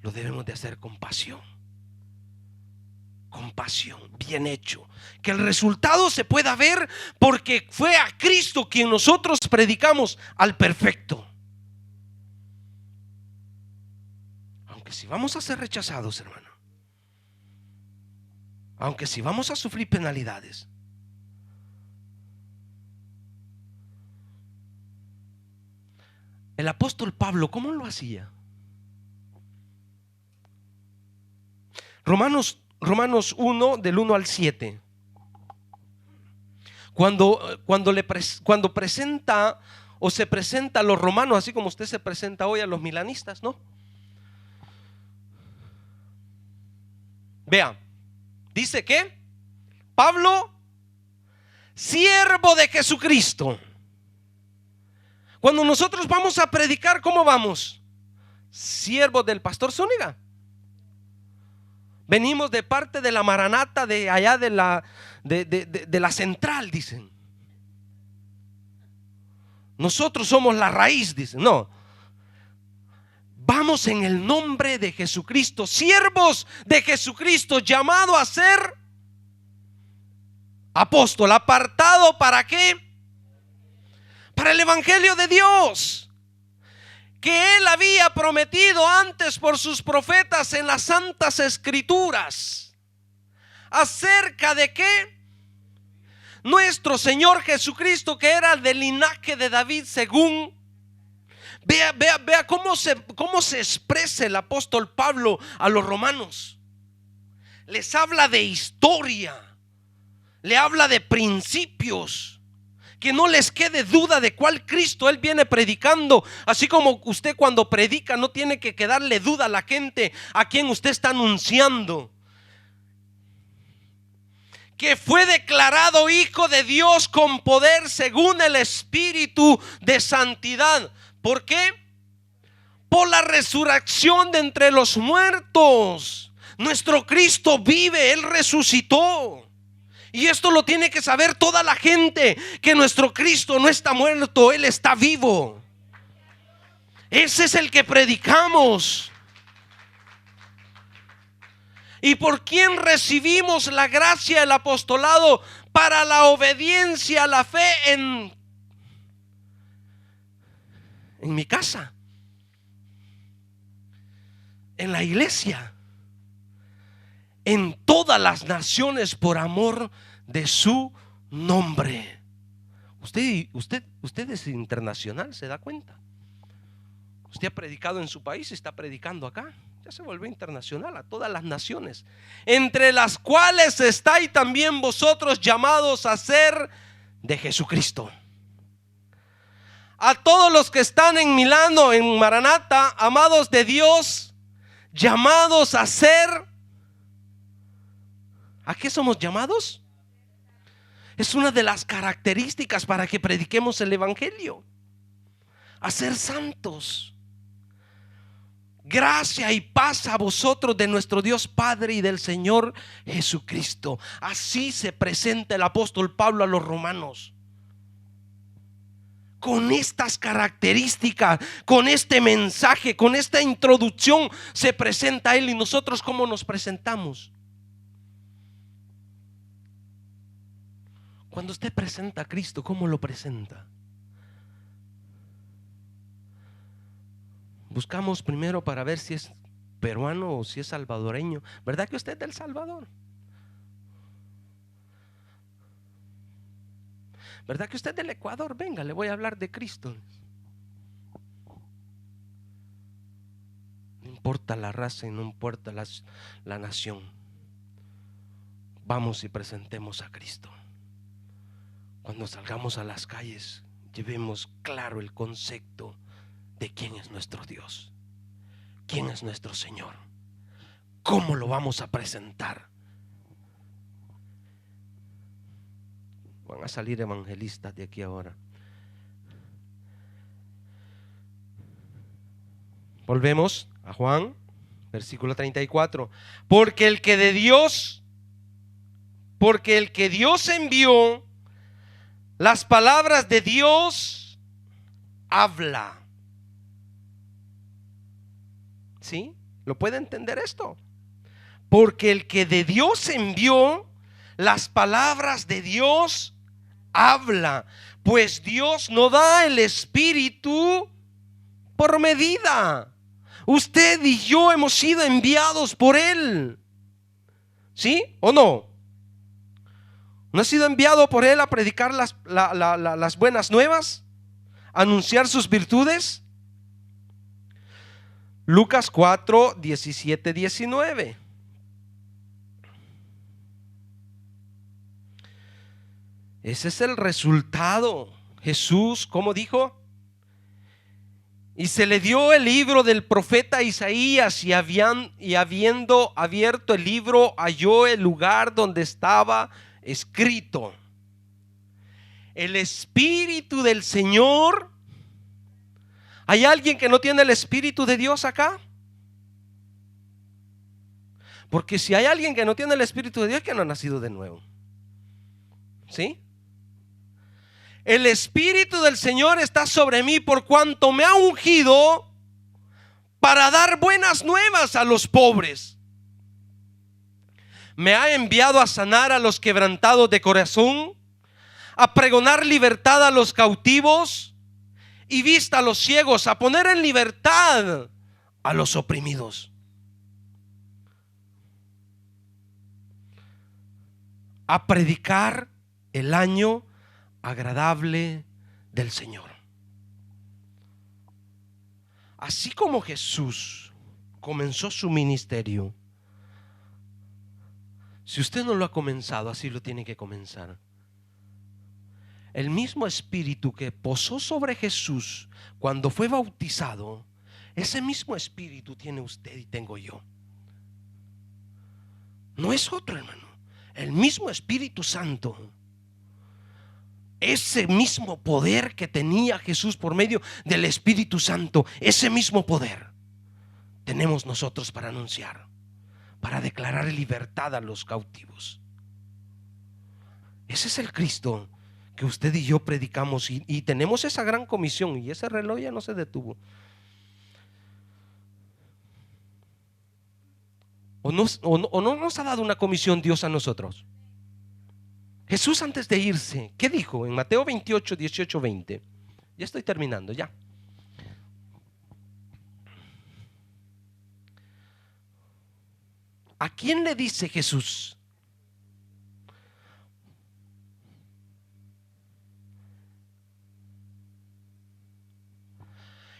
lo debemos de hacer con pasión. Con pasión, bien hecho, que el resultado se pueda ver, porque fue a Cristo quien nosotros predicamos al perfecto. Aunque si vamos a ser rechazados, hermano, aunque si vamos a sufrir penalidades, el apóstol Pablo, ¿cómo lo hacía? Romanos 1 del 1 al 7. Cuando presenta o se presenta a los romanos, así como usted se presenta hoy a los milanistas, ¿no? Vea, dice que Pablo, siervo de Jesucristo. Cuando nosotros vamos a predicar, ¿cómo vamos? Siervos del pastor Zúñiga. Venimos de parte de la Maranata, de allá de la central, dicen. Nosotros somos la raíz, dicen. No. vamos en el nombre de Jesucristo, siervos de Jesucristo, llamado a ser apóstol, apartado ¿para qué? Para el evangelio de Dios, que Él había prometido antes por sus profetas en las santas escrituras. ¿Acerca de qué? Nuestro Señor Jesucristo, que era del linaje de David según. Vea cómo se expresa el apóstol Pablo a los romanos. Les habla de historia, le habla de principios, que no les quede duda de cuál Cristo Él viene predicando. Así como usted cuando predica no tiene que quedarle duda a la gente a quien usted está anunciando. Que fue declarado Hijo de Dios con poder según el Espíritu de santidad. ¿Por qué? Por la resurrección de entre los muertos. Nuestro Cristo vive, Él resucitó. Y esto lo tiene que saber toda la gente, que nuestro Cristo no está muerto, Él está vivo. Ese es el que predicamos. ¿Y por quién recibimos la gracia del apostolado? Para la obediencia a la fe en mi casa, en la iglesia, en todas las naciones, por amor de su nombre. Usted es internacional, ¿se da cuenta? Usted ha predicado en su país y está predicando acá. Ya se volvió internacional a todas las naciones, entre las cuales estáis también vosotros llamados a ser de Jesucristo. A todos los que están en Milano, en Maranata, amados de Dios, llamados a ser. ¿A qué somos llamados? Es una de las características para que prediquemos el evangelio, a ser santos. Gracia y paz a vosotros de nuestro Dios Padre y del Señor Jesucristo. Así se presenta el apóstol Pablo a los romanos. Con estas características, con este mensaje, con esta introducción se presenta Él. ¿Y nosotros cómo nos presentamos? Cuando usted presenta a Cristo, ¿cómo lo presenta? Buscamos primero para ver si es peruano o si es salvadoreño. ¿Verdad que usted es del Salvador? ¿Verdad que usted es del Ecuador? Venga, le voy a hablar de Cristo. No importa la raza y no importa la nación. Vamos y presentemos a Cristo. Cuando salgamos a las calles, llevemos claro el concepto de quién es nuestro Dios, quién es nuestro Señor, cómo lo vamos a presentar. Van a salir evangelistas de aquí ahora. Volvemos a Juan, versículo 34. Porque el que Dios envió, las palabras de Dios habla. ¿Sí? ¿Lo puede entender esto? Porque el que de Dios envió, las palabras de Dios habla. Pues Dios no da el Espíritu por medida. Usted y yo hemos sido enviados por Él. ¿Sí o no? ¿No ha sido enviado por Él a predicar las buenas nuevas? ¿A anunciar sus virtudes? Lucas 4, 17, 19. Ese es el resultado. Jesús, ¿cómo dijo? Y se le dio el libro del profeta Isaías, y habiendo abierto el libro, halló el lugar donde estaba escrito: el Espíritu del Señor. ¿Hay alguien que no tiene el Espíritu de Dios acá? Porque si hay alguien que no tiene el Espíritu de Dios, es que no ha nacido de nuevo. ¿Sí? El Espíritu del Señor está sobre mí, por cuanto me ha ungido para dar buenas nuevas a los pobres. Me ha enviado a sanar a los quebrantados de corazón, a pregonar libertad a los cautivos y vista a los ciegos, a poner en libertad a los oprimidos, a predicar el año agradable del Señor. Así como Jesús comenzó su ministerio, si usted no lo ha comenzado, así lo tiene que comenzar. El mismo espíritu que posó sobre Jesús cuando fue bautizado, ese mismo espíritu tiene usted y tengo yo. No es otro, hermano. El mismo Espíritu Santo, ese mismo poder que tenía Jesús por medio del Espíritu Santo, ese mismo poder tenemos nosotros para anunciar, para declarar libertad a los cautivos. Ese es el Cristo que usted y yo predicamos, y tenemos esa gran comisión, y ese reloj ya no se detuvo. ¿O no nos ha dado una comisión Dios a nosotros? Jesús, antes de irse, ¿qué dijo? En Mateo 28, 18, 20. Ya estoy terminando, ya. ¿A quién le dice Jesús?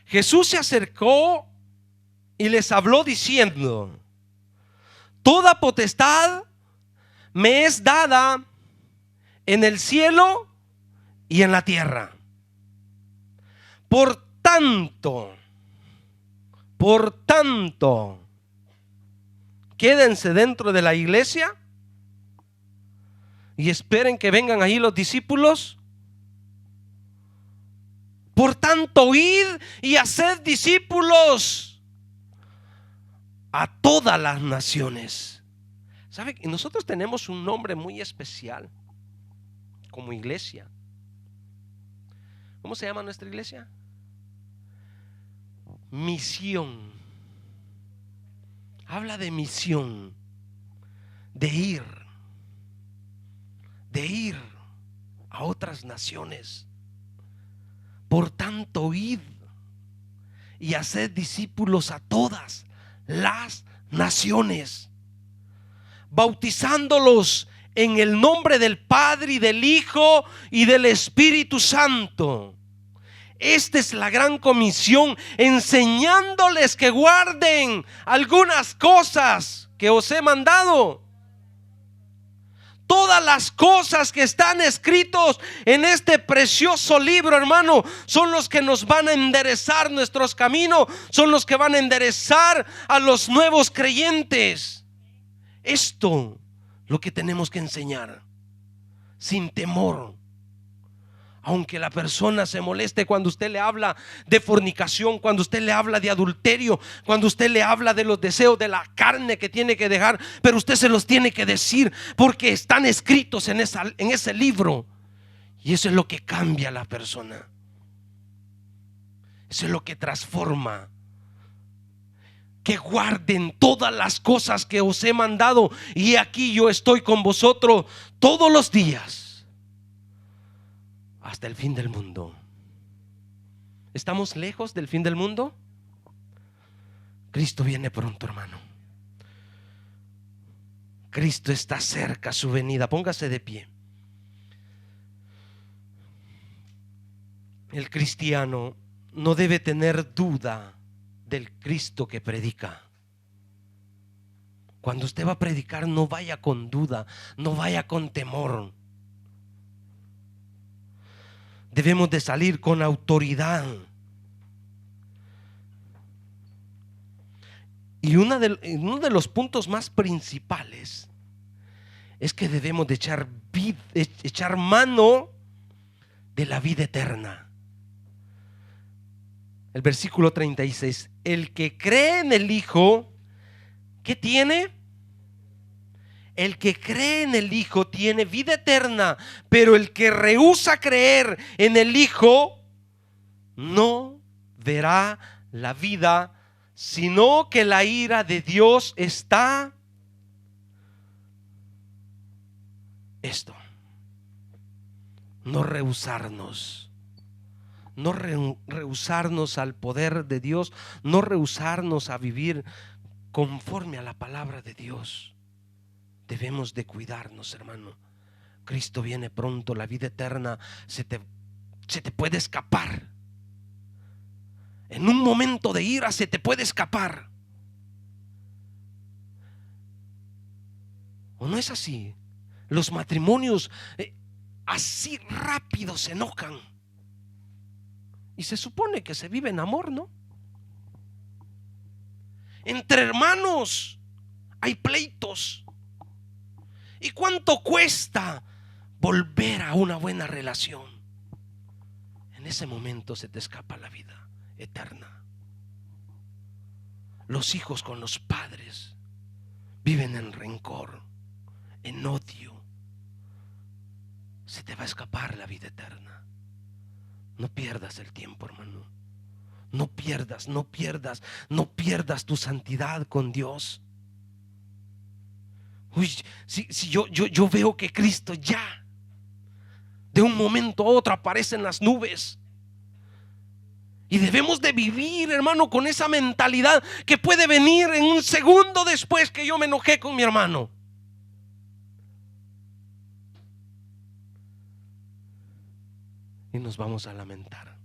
Jesús se acercó y les habló diciendo: toda potestad me es dada en el cielo y en la tierra. Por tanto, quédense dentro de la iglesia y esperen que vengan ahí los discípulos. Por tanto, id y haced discípulos a todas las naciones. ¿Sabe? Nosotros tenemos un nombre muy especial como iglesia. ¿Cómo se llama nuestra iglesia? Misión. Habla de misión, de ir a otras naciones. Por tanto, id y haced discípulos a todas las naciones, bautizándolos en el nombre del Padre y del Hijo y del Espíritu Santo. Esta es la gran comisión, enseñándoles que guarden algunas cosas que os he mandado. Todas las cosas que están escritos en este precioso libro, hermano, son los que nos van a enderezar nuestros caminos, son los que van a enderezar a los nuevos creyentes. Esto lo que tenemos que enseñar, sin temor. Aunque la persona se moleste cuando usted le habla de fornicación, cuando usted le habla de adulterio, cuando usted le habla de los deseos de la carne que tiene que dejar, pero usted se los tiene que decir porque están escritos en ese libro. Y eso es lo que cambia a la persona. Eso es lo que transforma. Que guarden todas las cosas que os he mandado, y aquí yo estoy con vosotros todos los días hasta el fin del mundo. ¿Estamos lejos del fin del mundo? Cristo viene pronto, hermano. Cristo está cerca, su venida. Póngase de pie. El cristiano no debe tener duda del Cristo que predica. Cuando usted va a predicar, no vaya con duda, no vaya con temor. Debemos de salir con autoridad. Y uno de los puntos más principales es que debemos de echar mano de la vida eterna. El versículo 36: el que cree en el Hijo, ¿qué tiene? El que cree en el Hijo tiene vida eterna, pero el que rehúsa creer en el Hijo no verá la vida, sino que la ira de Dios está. Esto, no rehusarnos, no rehusarnos al poder de Dios, no rehusarnos a vivir conforme a la palabra de Dios. Debemos de cuidarnos, hermano. Cristo viene pronto, la vida eterna se te puede escapar. En un momento de ira se te puede escapar. ¿O no es así? Los matrimonios así rápido se enojan. Y se supone que se vive en amor, ¿no? Entre hermanos hay pleitos. ¿Y cuánto cuesta volver a una buena relación? En ese momento se te escapa la vida eterna. Los hijos con los padres viven en rencor, en odio. Se te va a escapar la vida eterna. No pierdas el tiempo, hermano. No pierdas tu santidad con Dios. Uy, si yo veo que Cristo ya de un momento a otro aparece en las nubes. Y debemos de vivir, hermano, con esa mentalidad que puede venir en un segundo después que yo me enojé con mi hermano. Y nos vamos a lamentar.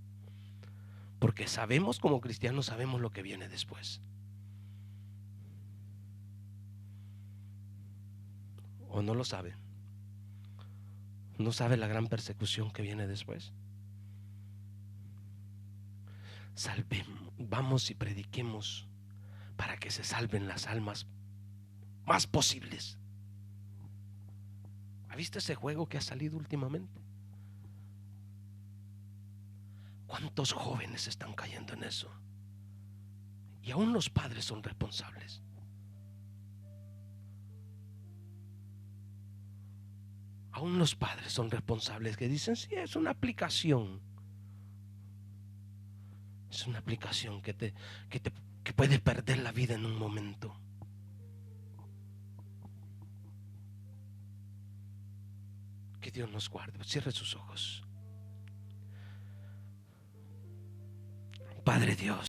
Porque sabemos, como cristianos, sabemos lo que viene después. ¿O no lo sabe? ¿No sabe la gran persecución que viene después? Salvemos, vamos y prediquemos para que se salven las almas más posibles. ¿Ha visto ese juego que ha salido últimamente? ¿Cuántos jóvenes están cayendo en eso? Y aún los padres son responsables. Aún los padres son responsables, que dicen: sí, es una aplicación. Es una aplicación que puede perder la vida en un momento. Que Dios nos guarde. Cierre sus ojos. Padre Dios,